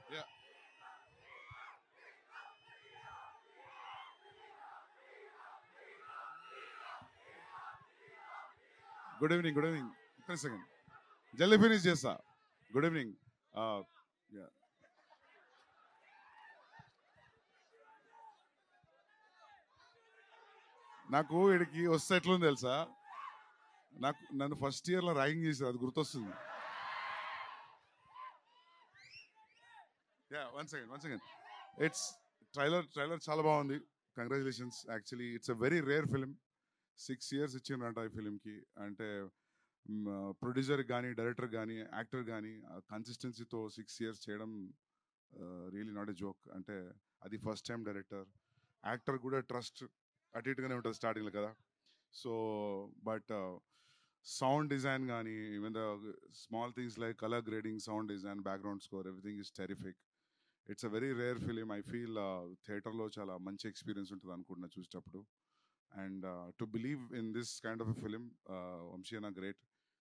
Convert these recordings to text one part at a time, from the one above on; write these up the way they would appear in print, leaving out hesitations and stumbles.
Yeah. Good evening. Good evening. One second. Jelly finish చేస్తా. Good evening. Uh, yeah. నాకు ఇక్కడికి వస్తే ఎట్లుంది తెలుసా, నాకు నన్ను ఫస్ట్ ఇయర్ లో ర్యాగింగ్ చేశారు, అది గుర్తొస్తుంది. Yeah, one second. It's trailer చాలా బాగుంది. Congratulations. Actually it's a very rare film. 6 years ఇచ్చిండ్రంట ఈ ఫిలింకి. అంటే ప్రొడ్యూసర్ కానీ, డైరెక్టర్ కానీ, యాక్టర్ కానీ కన్సిస్టెన్సీతో 6 years చేయడం రియలీ నాట్ ఎ జోక్. అంటే అది ఫస్ట్ టైం డైరెక్టర్, యాక్టర్ కూడా ట్రస్ట్ అటు ఇటుగానే ఉంటుంది స్టార్టింగ్లో కదా. సో బట్ సౌండ్ డిజైన్ కానీ, even the small things like colour grading, sound design, background score, everything is terrific. It's a very rare film. I feel థియేటర్లో చాలా మంచి ఎక్స్పీరియన్స్ ఉంటుంది అనుకుంటున్నా చూసేటప్పుడు. And to believe in this kind of a film, Vamshi అన్న great.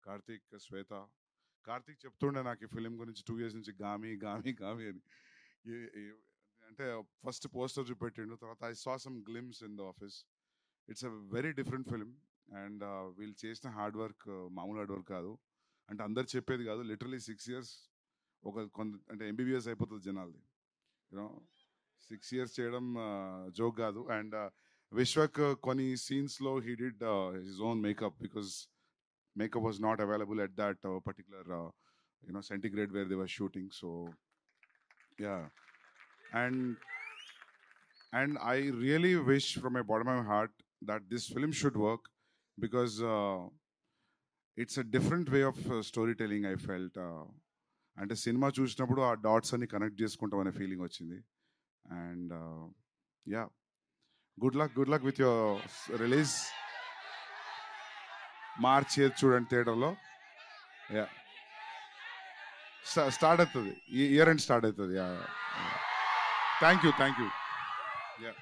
Karthik, శ్వేత. కార్తీక్ చెప్తుండే నాకు ఈ ఫిలిం గురించి 2 years నుంచి, గామి గామి గామి అని. అంటే ఫస్ట్ పోస్టర్ చూపెట్టిండు, తర్వాత I saw some glimpse in the office. It's a very different film. And వీళ్ళు చేసిన హార్డ్ వర్క్ మామూలు హార్డ్ వర్క్ కాదు. అంటే అందరు చెప్పేది కాదు, లిటరలీ 6 years. కొంత అంటే ఎంబీబీఎస్ అయిపోతుంది జనాలది, యూనో. 6 years చేయడం జోక్ కాదు. అండ్ విశ్వక్ కొన్ని సీన్స్లో he did his own makeup, because makeup was not available at that particular centigrade where they were shooting. So yeah. And I really wish from my bottom of my heart that this film should work, because it's a different way of storytelling, I felt. అంటే cinema చూసినప్పుడు ఆ dots అన్ని connect చేసుకుంటాం అనే feeling వచ్చింది. And yeah, good luck with your release. March చూడండి థియేటర్లో. Yeah, start అవుతుంది, ఈ ఇయర్ ఎండ్ స్టార్ట్ అవుతుంది. Yeah, thank you. యా.